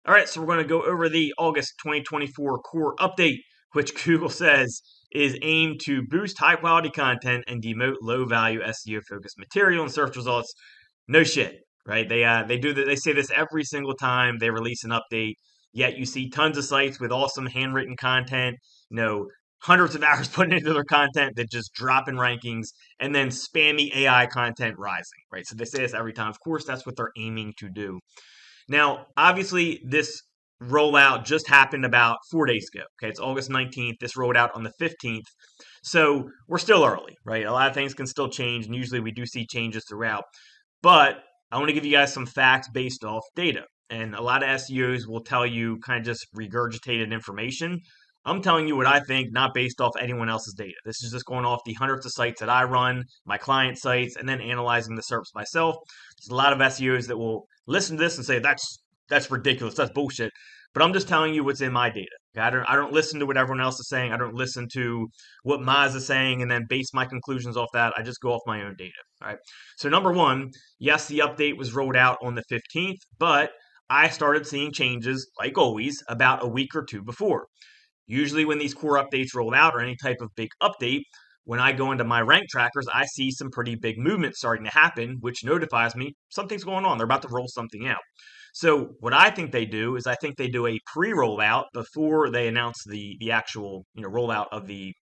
All right, so we're going to go over the August 2024 core update, which Google says is aimed to boost high quality content and demote low value SEO focused material and search results. No shit, right? They say this every single time they release an update. Yet you see tons of sites with awesome handwritten content, hundreds of hours put into their content that just drop in rankings, and then spammy AI content rising, right? So they say this every time. Of course, that's what they're aiming to do. Now, obviously, this rollout just happened about 4 days ago. Okay, it's August 19th. This rolled out on the 15th. So we're still early, right? A lot of things can still change, and usually we do see changes throughout. But I want to give you guys some facts based off data. And a lot of SEOs will tell you kind of just regurgitated information. I'm telling you what I think, not based off anyone else's data. This is just going off the hundreds of sites that I run, my client sites, and then analyzing the SERPs myself. There's a lot of SEOs that will listen to this and say that's ridiculous, that's bullshit. But I'm just telling you what's in my data. Okay? I don't listen to what everyone else is saying. I don't listen to what Moz is saying and then base my conclusions off that. I just go off my own data. All right. So number one, yes, the update was rolled out on the 15th, but I started seeing changes, like always, about a week or two before. Usually, when these core updates roll out or any type of big update, when I go into my rank trackers, I see some pretty big movement starting to happen, which notifies me something's going on. They're about to roll something out. So, what I think they do is I think they do a pre-rollout before they announce the actual rollout of the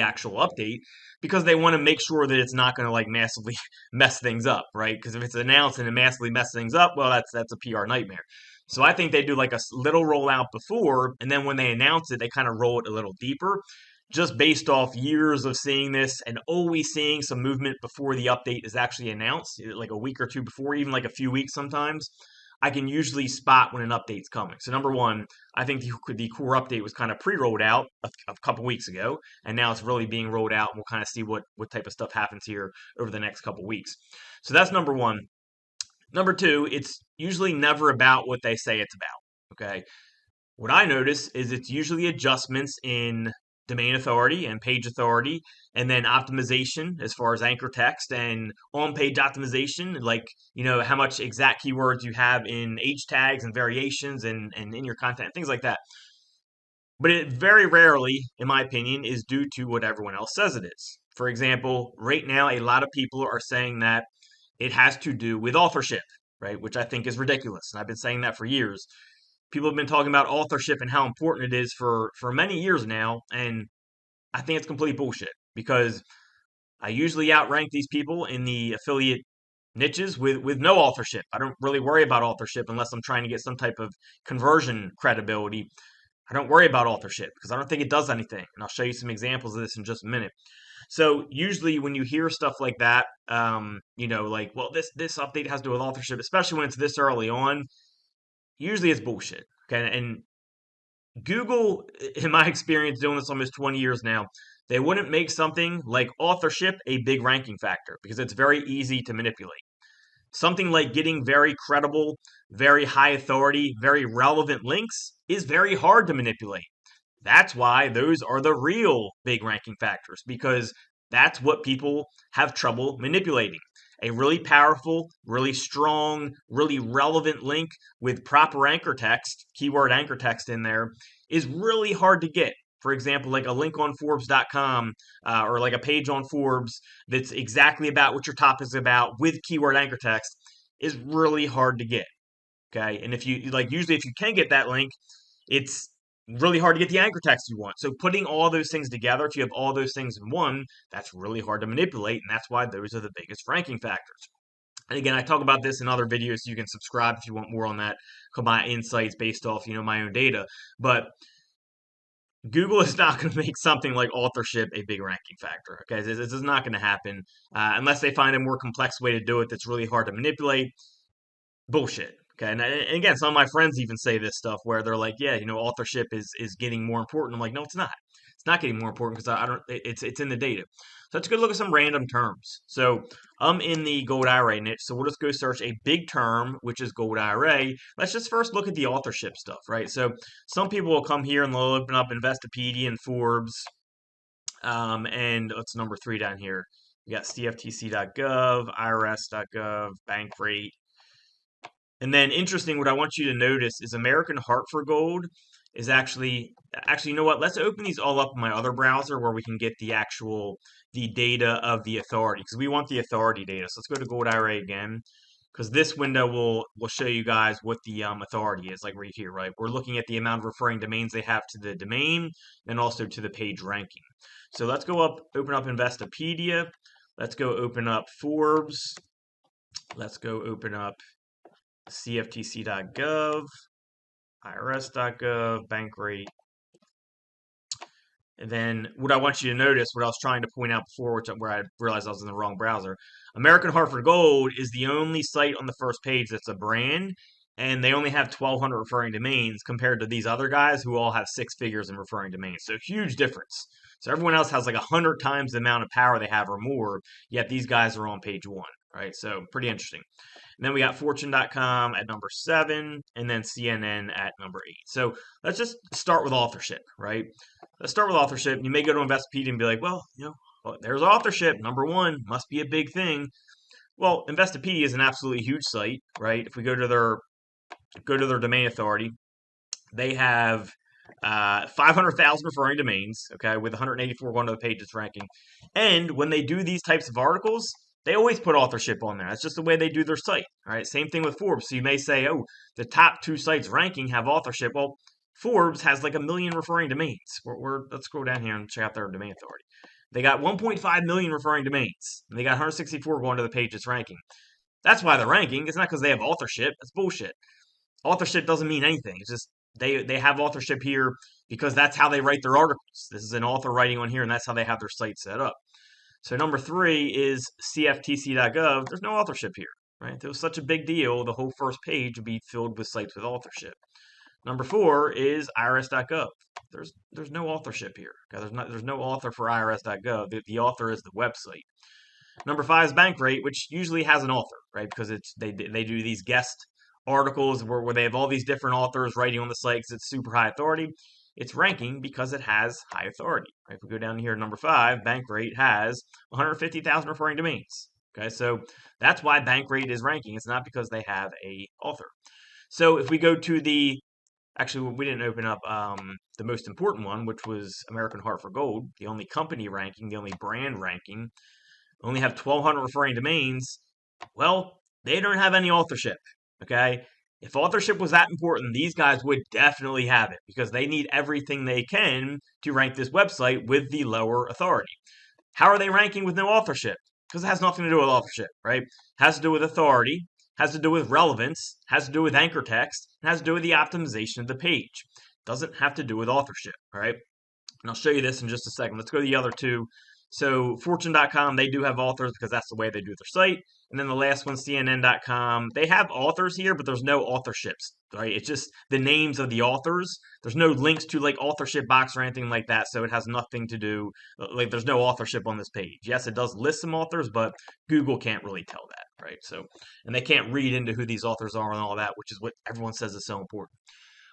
actual update, because they want to make sure that it's not going to like massively mess things up, right? Because if it's announced and it massively messes things up, well, that's a PR nightmare. So I think they do like a little rollout before, and then when they announce it, they kind of roll it a little deeper, just based off years of seeing this and always seeing some movement before the update is actually announced, like a week or two before, even like a few weeks sometimes. I can usually spot when an update's coming. So number one, I think the core update was kind of pre-rolled out a couple weeks ago, and now it's really being rolled out. And we'll kind of see what type of stuff happens here over the next couple weeks. So that's number one. Number two, it's usually never about what they say it's about. Okay, what I notice is it's usually adjustments in domain authority and page authority, and then optimization as far as anchor text and on page optimization, like, how much exact keywords you have in H tags and variations and in your content, things like that. But it very rarely, in my opinion, is due to what everyone else says it is. For example, right now, a lot of people are saying that it has to do with authorship, right? Which I think is ridiculous. And I've been saying that for years. People have been talking about authorship and how important it is for many years now, and I think it's complete bullshit because I usually outrank these people in the affiliate niches with no authorship. I don't really worry about authorship unless I'm trying to get some type of conversion credibility. I don't worry about authorship because I don't think it does anything, and I'll show you some examples of this in just a minute. So usually when you hear stuff like that, like, well, this update has to do with authorship, especially when it's this early on. Usually it's bullshit. Okay, and Google, in my experience doing this almost 20 years now, they wouldn't make something like authorship a big ranking factor because it's very easy to manipulate. Something like getting very credible, very high authority, very relevant links is very hard to manipulate. That's why those are the real big ranking factors, because that's what people have trouble manipulating. A really powerful, really strong, really relevant link with proper anchor text, keyword anchor text in there, is really hard to get. For example, like a link on Forbes.com or like a page on Forbes that's exactly about what your topic is about with keyword anchor text is really hard to get. Okay. And if you like, usually if you can get that link, it's really hard to get the anchor text you want. So putting all those things together, if you have all those things in one, that's really hard to manipulate, and that's why those are the biggest ranking factors. And again, I talk about this in other videos, so you can subscribe if you want more on that, my insights based off, my own data. But Google is not going to make something like authorship a big ranking factor. Okay, this is not going to happen unless they find a more complex way to do it that's really hard to manipulate. Bullshit. Okay, and again, some of my friends even say this stuff where they're like, "Yeah, authorship is getting more important." I'm like, "No, it's not. It's not getting more important because I don't. It's in the data." So let's go look at some random terms. So I'm in the gold IRA niche, so we'll just go search a big term, which is gold IRA. Let's just first look at the authorship stuff, right? So some people will come here and they'll open up Investopedia and Forbes, and what's number 3 down here? We got CFTC.gov, IRS.gov, Bankrate. And then interesting, what I want you to notice is American Hartford Gold is actually, you know what? Let's open these all up in my other browser where we can get the data of the authority, because we want the authority data. So let's go to Gold IRA again, because this window will show you guys what the authority is, like right here, right? We're looking at the amount of referring domains they have to the domain and also to the page ranking. So let's go up, open up Investopedia. Let's go open up Forbes. Let's go open up CFTC.gov, IRS.gov, Bankrate. And then what I want you to notice, what I was trying to point out before, where I realized I was in the wrong browser, American Hartford Gold is the only site on the first page that's a brand, and they only have 1,200 referring domains compared to these other guys who all have 6 figures in referring domains. So huge difference. So everyone else has like 100 times the amount of power they have or more, yet these guys are on page 1, right? So pretty interesting. And then we got Fortune.com at number 7, and then CNN at number 8. So let's just start with authorship, right? Let's start with authorship. You may go to Investopedia and be like, well, there's authorship. Number 1 must be a big thing. Well, Investopedia is an absolutely huge site, right? If we go to their domain authority, they have 500,000 referring domains, okay, with 184 going to the pages ranking. And when they do these types of articles, they always put authorship on there. That's just the way they do their site. All right. Same thing with Forbes. So you may say, oh, the top 2 sites ranking have authorship. Well, Forbes has like 1 million referring domains. Let's scroll down here and check out their domain authority. They got 1.5 million referring domains. And they got 164 going to the pages ranking. That's why they're ranking. It's not because they have authorship. That's bullshit. Authorship doesn't mean anything. It's just they have authorship here because that's how they write their articles. This is an author writing on here, and that's how they have their site set up. So number 3 is CFTC.gov. There's no authorship here, right? If it was such a big deal, the whole first page would be filled with sites with authorship. Number 4 is IRS.gov. There's no authorship here. Okay? There's no author for IRS.gov. The author is the website. Number 5 is Bankrate, which usually has an author, right? Because they do these guest articles where they have all these different authors writing on the site because it's super high authority. It's ranking because it has high authority. Right? If we go down here, number 5, Bankrate has 150,000 referring domains. Okay, so that's why Bankrate is ranking. It's not because they have a author. So if we go to actually, we didn't open up the most important one, which was American Hartford Gold, the only company ranking, the only brand ranking, only have 1,200 referring domains. Well, they don't have any authorship. Okay, if authorship was that important, these guys would definitely have it because they need everything they can to rank this website with the lower authority. How are they ranking with no authorship? Because it has nothing to do with authorship, right? It has to do with authority, has to do with relevance, has to do with anchor text, and has to do with the optimization of the page. Doesn't have to do with authorship, all right? And I'll show you this in just a second. Let's go to the other 2. So Fortune.com, they do have authors because that's the way they do their site. And then the last one, CNN.com, they have authors here, but there's no authorships, right? It's just the names of the authors. There's no links to like authorship box or anything like that, so it has nothing to do, like there's no authorship on this page. Yes, it does list some authors, but Google can't really tell that, right? So, and they can't read into who these authors are and all that, which is what everyone says is so important.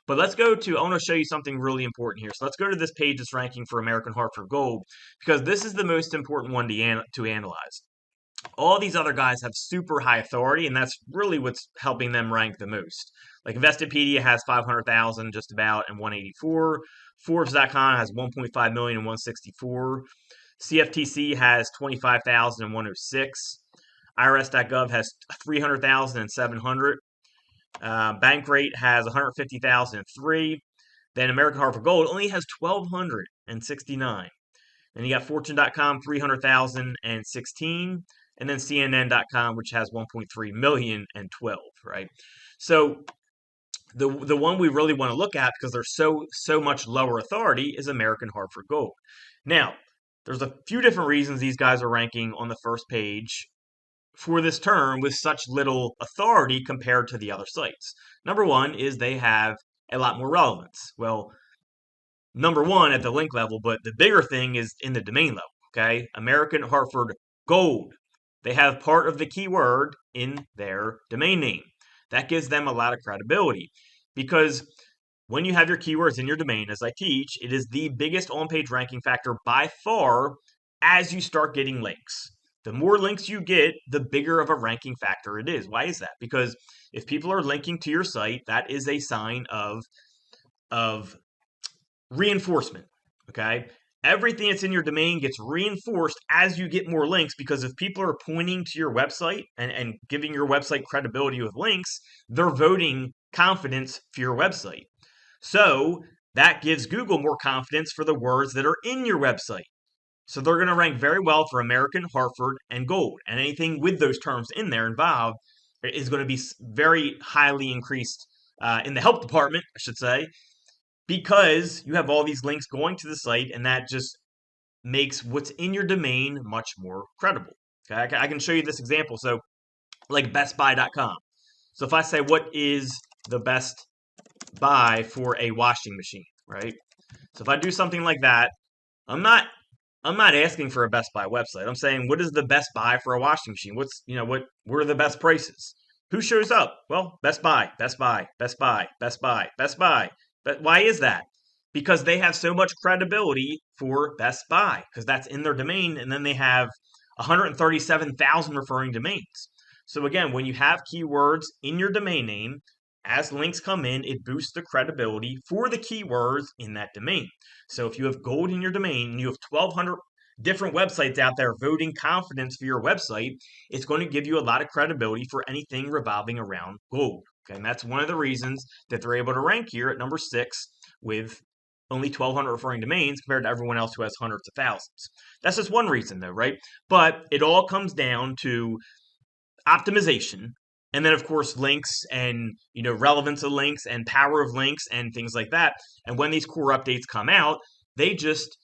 But I want to show you something really important here. So let's go to this page that's ranking for American Hartford Gold, because this is the most important one to analyze. All these other guys have super high authority, and that's really what's helping them rank the most. Like Investopedia has 500,000 just about and 184. Forbes.com has 1.5 million and 164. CFTC has 25,000 and 106. IRS.gov has 300,000 and 700. Bankrate has 150,003. Then American Hartford Gold only has 1,269. Then you got Fortune.com, 300,016. And then CNN.com, which has 1.3 million and 12, right? So the one we really want to look at, because there's so much lower authority, is American Hartford Gold. Now, there's a few different reasons these guys are ranking on the first page for this term with such little authority compared to the other sites. Number 1 is they have a lot more relevance. Well, number 1 at the link level, but the bigger thing is in the domain level, okay? American Hartford Gold. They have part of the keyword in their domain name. That gives them a lot of credibility because when you have your keywords in your domain, as I teach, it is the biggest on-page ranking factor by far as you start getting links. The more links you get, the bigger of a ranking factor it is. Why is that? Because If people are linking to your site, that is a sign of reinforcement. Okay. Everything that's in your domain gets reinforced as you get more links, because if people are pointing to your website and giving your website credibility with links, they're voting confidence for your website. So that gives Google more confidence for the words that are in your website. So they're going to rank very well for American, Hartford, and Gold. And anything with those terms in there involved is going to be very highly increased in the help department, I should say, because you have all these links going to the site, and that just makes what's in your domain much more credible. Okay, I can show you this example. So, like bestbuy.com. So if I say, what is the best buy for a washing machine, right? So if I do something like that, I'm not asking for a Best Buy website. I'm saying, what is the best buy for a washing machine? What are the best prices? Who shows up? Well, Best Buy, Best Buy, Best Buy, Best Buy, Best Buy. But why is that? Because they have so much credibility for Best Buy, because that's in their domain, and then they have 137,000 referring domains. So again, when you have keywords in your domain name, as links come in, it boosts the credibility for the keywords in that domain. So if you have gold in your domain and you have 1,200 different websites out there voting confidence for your website, it's going to give you a lot of credibility for anything revolving around gold. Okay, and that's one of the reasons that they're able to rank here at number 6 with only 1,200 referring domains compared to everyone else who has hundreds of thousands. That's just one reason, though, right? But it all comes down to optimization, and then of course links, and relevance of links and power of links and things like that. And when these core updates come out, they just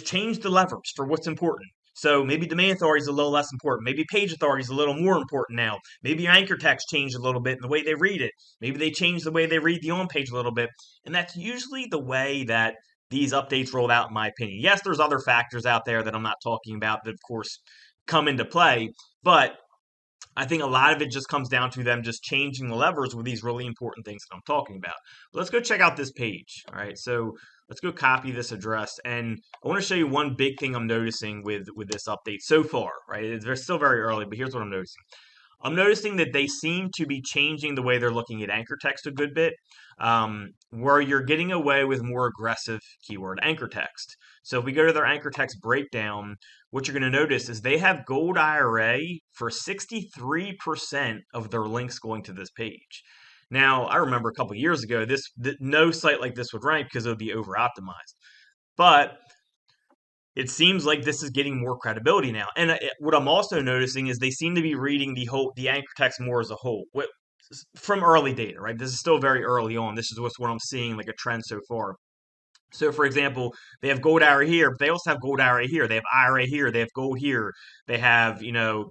change the levers for what's important. So maybe domain authority is a little less important. Maybe page authority is a little more important now. Maybe anchor text changed a little bit in the way they read it. Maybe they changed the way they read the on page a little bit. And that's usually the way that these updates rolled out, in my opinion. Yes, there's other factors out there that I'm not talking about that, of course, come into play, but I think a lot of it just comes down to them just changing the levers with these really important things that I'm talking about. But let's go check out this page. All right, so let's go copy this address, and I want to show you one big thing I'm noticing with this update so far. Right, it's still very early, but here's what I'm noticing. I'm noticing that they seem to be changing the way they're looking at anchor text a good bit, where you're getting away with more aggressive keyword anchor text. So if we go to their anchor text breakdown, what you're going to notice is they have Gold IRA for 63% of their links going to this page. Now, I remember a couple years ago, no site like this would rank because it would be over optimized. But it seems like this is getting more credibility now. And what I'm also noticing is they seem to be reading the anchor text more as a whole. From early data, right? This is still very early on. This is what I'm seeing, like a trend so far. So, for example, they have gold IRA here, but they also have gold IRA here. They have IRA here. They have gold here. They have,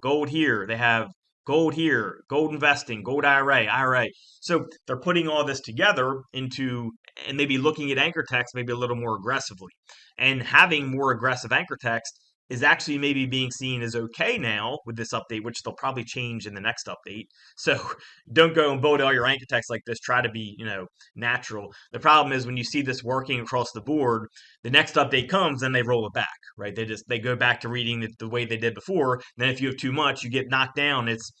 gold here. They have gold here, gold investing, gold IRA, IRA. So they're putting all this together into, and maybe looking at anchor text maybe a little more aggressively. And having more aggressive anchor text is actually maybe being seen as okay now with this update, which they'll probably change in the next update. So don't go and build all your anchor text like this. Try to be, natural. The problem is when you see this working across the board, the next update comes and they roll it back, right? They go back to reading it the way they did before. And then if you have too much, you get knocked down. It's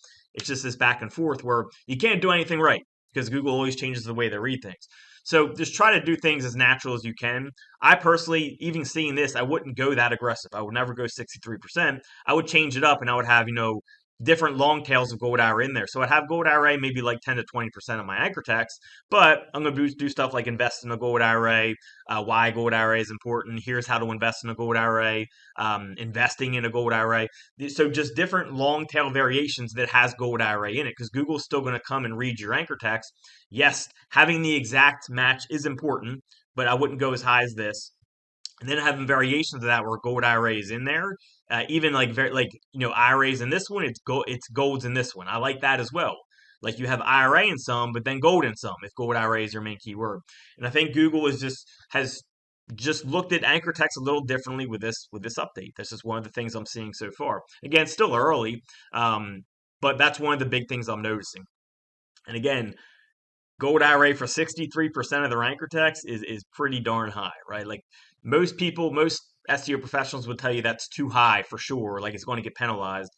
just this back and forth where you can't do anything right because Google always changes the way they read things. So just try to do things as natural as you can. I personally, even seeing this, I wouldn't go that aggressive. I would never go 63%. I would change it up, and I would have, different long tails of gold IRA in there. So I'd have gold IRA maybe like 10 to 20% of my anchor text, but I'm going to do stuff like invest in a gold IRA, why gold IRA is important. Here's how to invest in a gold IRA, investing in a gold IRA. So just different long tail variations that has gold IRA in it, because Google's still going to come and read your anchor text. Yes, having the exact match is important, but I wouldn't go as high as this. And then having variations of that where gold IRA is in there, even like IRAs in this one, it's golds in this one. I like that as well. Like you have IRA in some, but then gold in some. If gold IRA is your main keyword, and I think Google has just looked at anchor text a little differently with this update. This is one of the things I'm seeing so far. Again, still early, but that's one of the big things I'm noticing. And again, gold IRA for 63% of their anchor text is pretty darn high, right? Like most SEO professionals would tell you that's too high for sure. Like it's going to get penalized,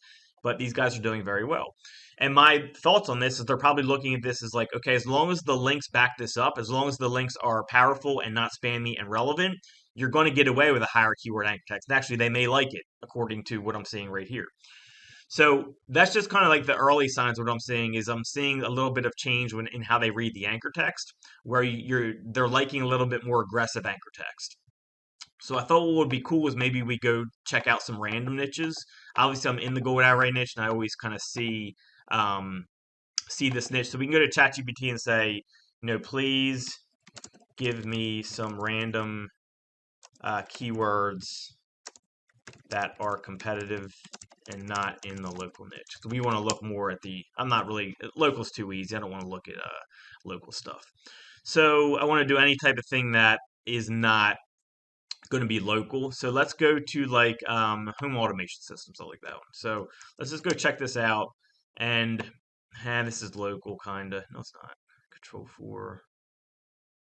but these guys are doing very well. And my thoughts on this is they're probably looking at this as like, okay, as long as the links back this up, as long as the links are powerful and not spammy and relevant, you're going to get away with a higher keyword anchor text. And actually, they may like it, according to what I'm seeing right here. So that's just kind of like the early signs. What I'm seeing is I'm seeing a little bit of change in how they read the anchor text, where they're liking a little bit more aggressive anchor text. So I thought what would be cool is maybe we go check out some random niches. Obviously, I'm in the gold array niche, and I always kind of um, see this niche. So we can go to ChatGPT and say, please give me some random keywords that are competitive and not in the local niche. So we want to look more at I'm not really, local's too easy. I don't want to look at local stuff. So I want to do any type of thing that is not going to be local. So let's go to like home automation systems. I like that one. So let's just go check this out. And this is local, kind of. No, it's not. Control 4,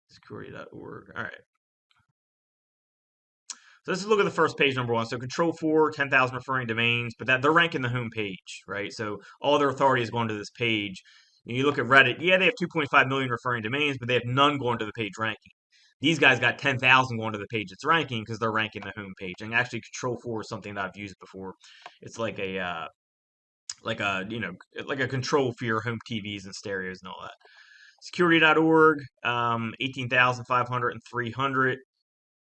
security.org. All right. So let's look at the first page, number 1. So Control 4, 10,000 referring domains, but they're ranking the home page, right? So all their authority is going to this page. And you look at Reddit, yeah, they have 2.5 million referring domains, but they have none going to the page ranking. These guys got 10,000 going to the page it's ranking because they're ranking the home page. And actually, Control 4 is something that I've used before. It's like a like a control for your home TVs and stereos and all that. Security.org, 18,500 and 300.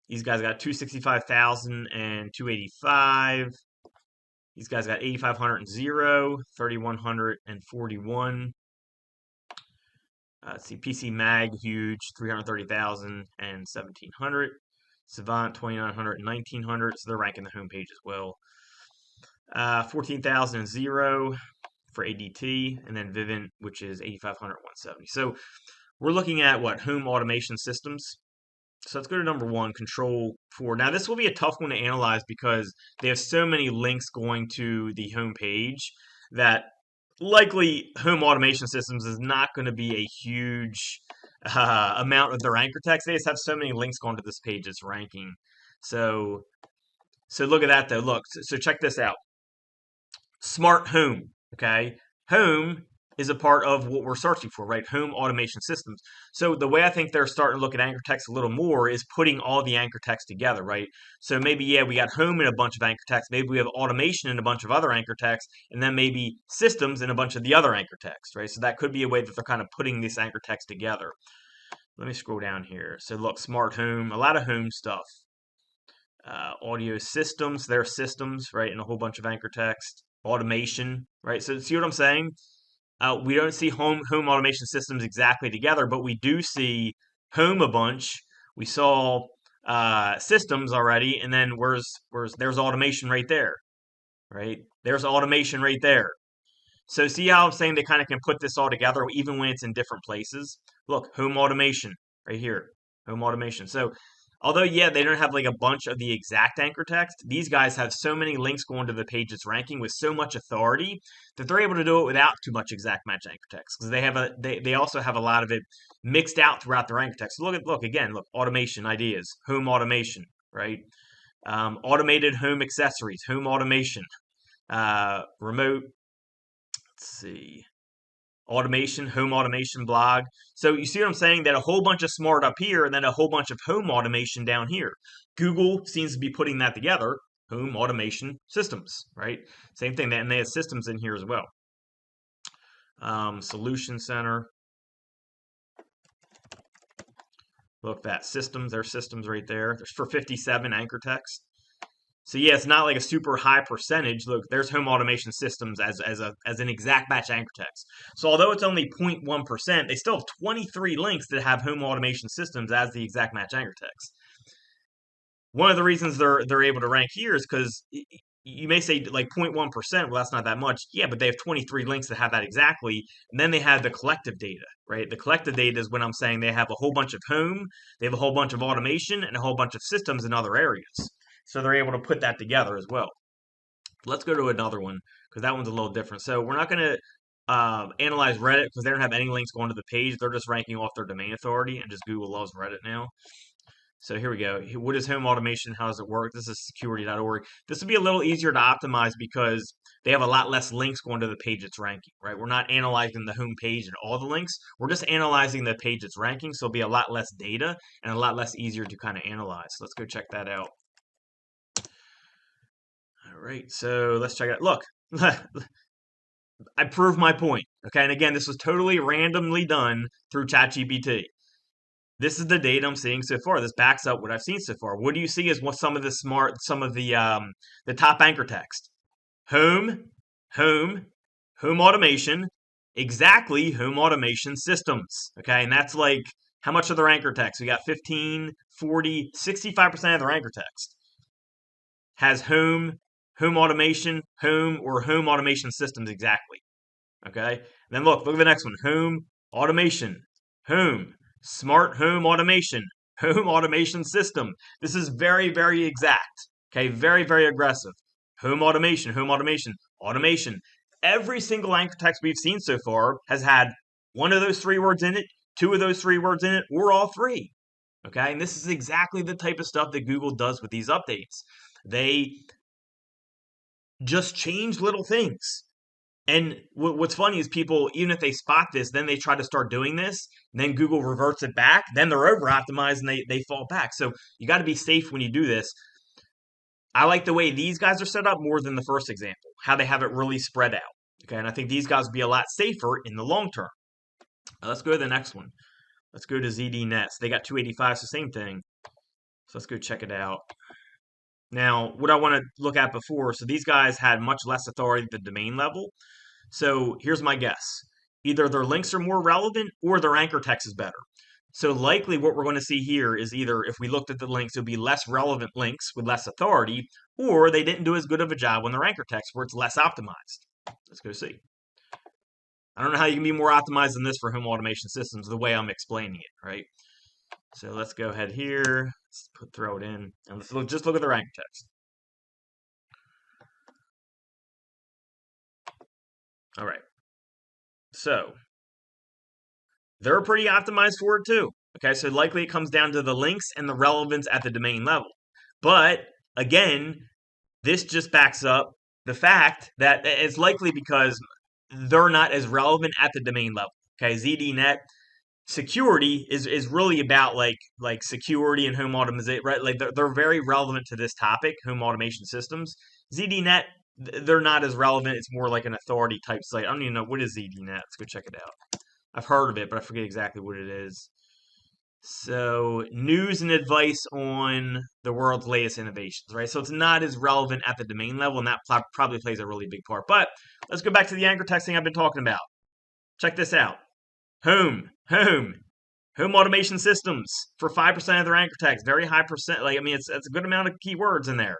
These guys got 265,000 and 285. These guys got 8,500 and 0, 3,100 and 41. Let's see, PC Mag, huge, 330,000 and 1,700. Savant, 2,900 and 1,900. So they're ranking the homepage as well. 14,000 and 0 for ADT, and then Vivint, which is 8,500 and 170. So we're looking at what? Home automation systems. So let's go to number 1, Control 4. Now, this will be a tough one to analyze because they have so many links going to the home page that likely home automation systems is not going to be a huge amount of their anchor text. They just have so many links going to this page it's ranking. So look at that, though. Look, so check this out. Smart home, okay? Home is a part of what we're searching for, right? Home automation systems. So the way I think they're starting to look at anchor text a little more is putting all the anchor text together, right? So maybe, yeah, we got home in a bunch of anchor text. Maybe we have automation in a bunch of other anchor text, and then maybe systems in a bunch of the other anchor text, right? So that could be a way that they're kind of putting this anchor text together. Let me scroll down here. So look, smart home, a lot of home stuff. Audio systems, there are systems, right, and a whole bunch of anchor text. Automation, right? So see what I'm saying? We don't see home automation systems exactly together, but we do see home a bunch. We saw systems already, and then there's automation right there, right? There's automation right there. So see how I'm saying they kind of can put this all together even when it's in different places? Look, home automation right here, home automation. So although, yeah, they don't have like a bunch of the exact anchor text, these guys have so many links going to the page it's ranking with so much authority that they're able to do it without too much exact match anchor text because they also have a lot of it mixed out throughout their anchor text. So look again, automation ideas, home automation, right? Automated home accessories, home automation, remote. Let's see. Automation, home automation blog. So you see what I'm saying? That a whole bunch of smart up here and then a whole bunch of home automation down here. Google seems to be putting that together. Home automation systems, right? Same thing. And they have systems in here as well. Solution Center. Look, that systems. There's systems right there. There's for 57 anchor text. So yeah, it's not like a super high percentage. Look, there's home automation systems as an exact match anchor text. So although it's only 0.1%, they still have 23 links that have home automation systems as the exact match anchor text. One of the reasons they're able to rank here is because you may say like 0.1%, well, that's not that much. Yeah, but they have 23 links that have that exactly. And then they have the collective data, right? The collective data is when I'm saying they have a whole bunch of home, they have a whole bunch of automation, and a whole bunch of systems in other areas. So they're able to put that together as well. Let's go to another one because that one's a little different. So we're not going to analyze Reddit because they don't have any links going to the page. They're just ranking off their domain authority, and just Google loves Reddit now. So here we go. What is home automation? How does it work? This is security.org. This would be a little easier to optimize because they have a lot less links going to the page it's ranking, right? We're not analyzing the home page and all the links. We're just analyzing the page it's ranking. So it'll be a lot less data and a lot less easier to kind of analyze. So let's go check that out. All right, so let's check it out. Look, I proved my point. Okay, and again, this was totally randomly done through ChatGPT. This is the data I'm seeing so far. This backs up what I've seen so far. What do you see is what some of the top anchor text. Home, home, home automation, exactly home automation systems. Okay, and that's like how much of their anchor text? We got 15, 40, 65% of their anchor text has home automation, home, or home automation systems exactly. Okay, and then look at the next one. Home automation, home, smart home automation, home automation system. This is very, very exact. Okay, very, very aggressive. Home automation, automation. Every single anchor text we've seen so far has had one of those three words in it, two of those three words in it, or all three. Okay, and this is exactly the type of stuff that Google does with these updates. They just change little things. And what's funny is people, even if they spot this, then they try to start doing this, and then Google reverts it back, then they're over optimized and they fall back. So you got to be safe when you do this. I like the way these guys are set up more than the first example, how they have it really spread out. Okay, and I think these guys will be a lot safer in the long term. Now let's go to the next one. Let's go to ZDNet. So they got 285, so same thing. So let's go check it out. Now, what I want to look at before, so these guys had much less authority at the domain level. So here's my guess. Either their links are more relevant or their anchor text is better. So likely what we're going to see here is either if we looked at the links, it would be less relevant links with less authority, or they didn't do as good of a job on their anchor text where it's less optimized. Let's go see. I don't know how you can be more optimized than this for home automation systems the way I'm explaining it, right? So let's go ahead here, let's throw it in, and let's just look at their anchor text. All right. So they're pretty optimized for it too. Okay, so likely it comes down to the links and the relevance at the domain level. But again, this just backs up the fact that it's likely because they're not as relevant at the domain level. Okay, ZDNet security is really about like security and home automation, right? Like they're very relevant to this topic, home automation systems. ZDNet, they're not as relevant. It's more like an authority type site. I don't even know what is ZDNet. Let's go check it out. I've heard of it, but I forget exactly what it is. So, news and advice on the world's latest innovations, right? So it's not as relevant at the domain level, and that probably plays a really big part. But let's go back to the anchor texting I've been talking about. Check this out. Home automation systems for 5% of their anchor text. Very high percent. Like, I mean, it's a good amount of keywords in there.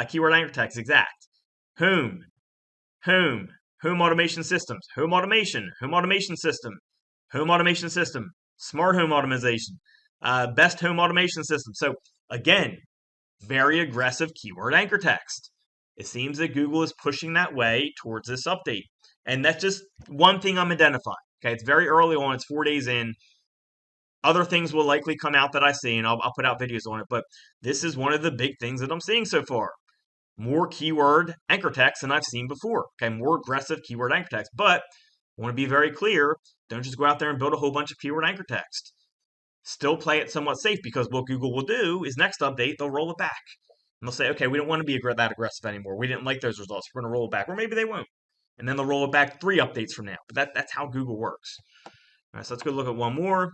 Keyword anchor text, exact. Home automation systems. Home automation system. Home automation system. Smart home automation. Best home automation system. So again, very aggressive keyword anchor text. It seems that Google is pushing that way towards this update. And that's just one thing I'm identifying. Okay, it's very early on. It's 4 days in. Other things will likely come out that I see, and I'll put out videos on it. But this is one of the big things that I'm seeing so far. More keyword anchor text than I've seen before. Okay, more aggressive keyword anchor text. But I want to be very clear. Don't just go out there and build a whole bunch of keyword anchor text. Still play it somewhat safe, because what Google will do is next update, they'll roll it back. And they'll say, okay, we don't want to be that aggressive anymore. We didn't like those results. We're going to roll it back. Or maybe they won't. And then they'll roll it back 3 updates from now. But that's how Google works. All right, so let's go look at one more.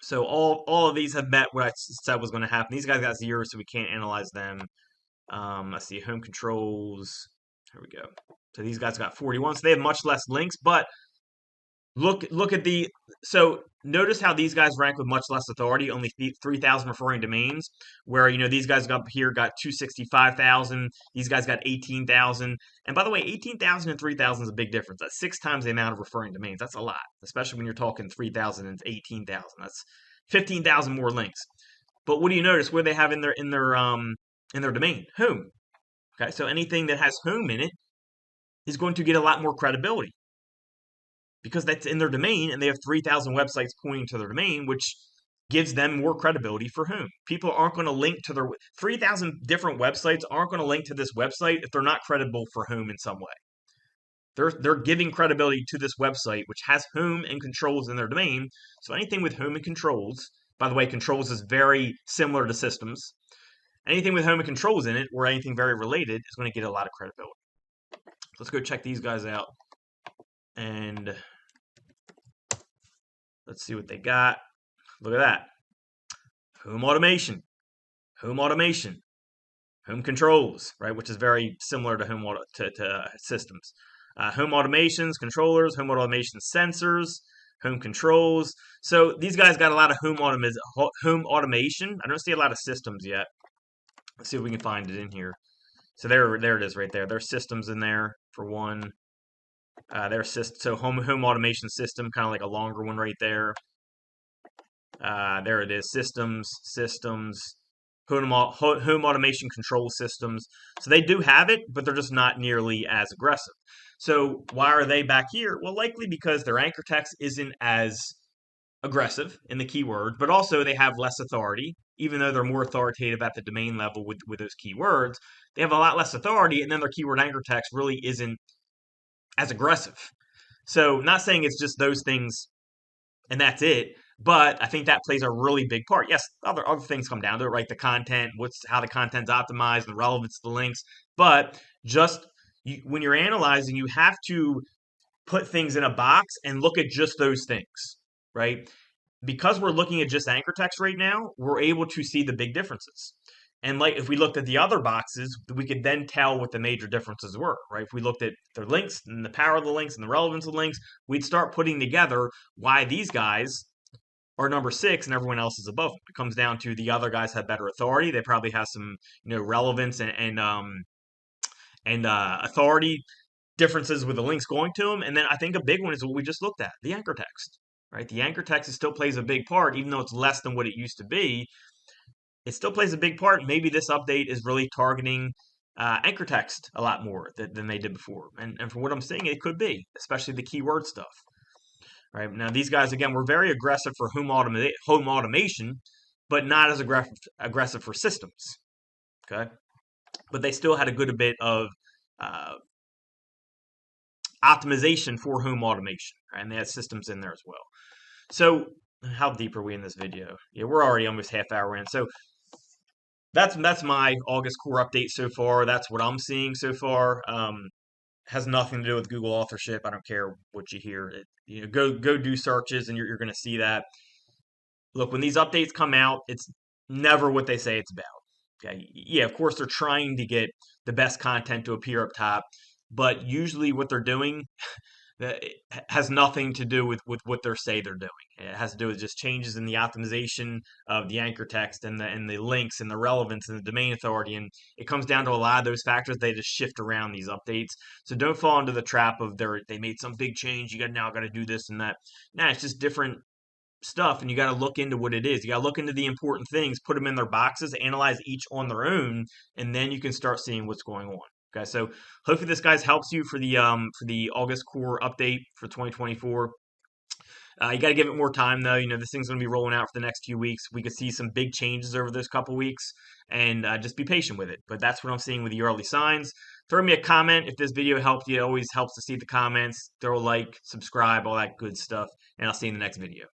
So all of these have met what I said was going to happen. These guys got 0, so we can't analyze them. Let's see, home controls. Here we go. So these guys got 41. So they have much less links, but look at the, so notice how these guys rank with much less authority, only 3,000 referring domains, where, you know, these guys got 265,000, these guys got 18,000. And by the way, 18,000 and 3,000 is a big difference. That's 6 times the amount of referring domains. That's a lot, especially when you're talking 3,000 and 18,000. That's 15,000 more links. But what do you notice? Where they have in their domain? Home. Okay, so anything that has home in it is going to get a lot more credibility, because that's in their domain, and they have 3,000 websites pointing to their domain, which gives them more credibility for whom. People aren't going to link to their 3,000 different websites aren't going to link to this website if they're not credible for whom in some way. They're giving credibility to this website, which has whom and controls in their domain. So anything with whom and controls, by the way, controls is very similar to systems. Anything with whom and controls in it, or anything very related, is going to get a lot of credibility. Let's go check these guys out, and let's see what they got. Look at that. Whom automation, whom automation, whom controls, right? Which is very similar to whom to systems. Home automations, controllers, home automation sensors, home controls. So these guys got a lot of home automation. I don't see a lot of systems yet. Let's see if we can find it in here. So there it is right there. There's systems in there for one. So home automation system, kind of like a longer one right there. There it is. Systems, home automation control systems. So they do have it, but they're just not nearly as aggressive. So why are they back here? Well, likely because their anchor text isn't as aggressive in the keyword, but also they have less authority. Even though they're more authoritative at the domain level with those keywords, they have a lot less authority, and then their keyword anchor text really isn't as aggressive. So not saying it's just those things and that's it, but I think that plays a really big part. Yes, other things come down to it, right? The content, how the content's optimized, the relevance of the links, but just when you're analyzing, you have to put things in a box and look at just those things, right? Because we're looking at just anchor text right now, we're able to see the big differences. And like if we looked at the other boxes, we could then tell what the major differences were, right? If we looked at their links and the power of the links and the relevance of the links, we'd start putting together why these guys are number 6 and everyone else is above them. It comes down to the other guys have better authority. They probably have some, relevance and authority differences with the links going to them. And then I think a big one is what we just looked at, the anchor text, right? The anchor text still plays a big part, even though it's less than what it used to be. It still plays a big part. Maybe this update is really targeting anchor text a lot more than they did before. And from what I'm seeing, it could be, especially the keyword stuff. Right now, these guys again were very aggressive for home automation, but not as aggressive for systems. Okay, but they still had a good bit of optimization for home automation, right? And they had systems in there as well. So, how deep are we in this video? Yeah, we're already almost half hour in. So that's my August core update so far. That's what I'm seeing so far. Has nothing to do with Google authorship. I don't care what you hear. Go do searches, and you're going to see that. Look, when these updates come out, it's never what they say it's about. Okay, yeah, of course they're trying to get the best content to appear up top, but usually what they're doing it has nothing to do with what they say they're doing. It has to do with just changes in the optimization of the anchor text and the links and the relevance and the domain authority. And it comes down to a lot of those factors. They just shift around these updates. So don't fall into the trap of they made some big change. You now got to do this and that. Nah, it's just different stuff, and you got to look into what it is. You got to look into the important things, put them in their boxes, analyze each on their own, and then you can start seeing what's going on. Okay, so hopefully this guys helps you for the August core update for 2024. You got to give it more time though. This thing's going to be rolling out for the next few weeks. We could see some big changes over those couple weeks, and just be patient with it. But that's what I'm seeing with the early signs. Throw me a comment if this video helped you. It always helps to see the comments. Throw a like, subscribe, all that good stuff, and I'll see you in the next video.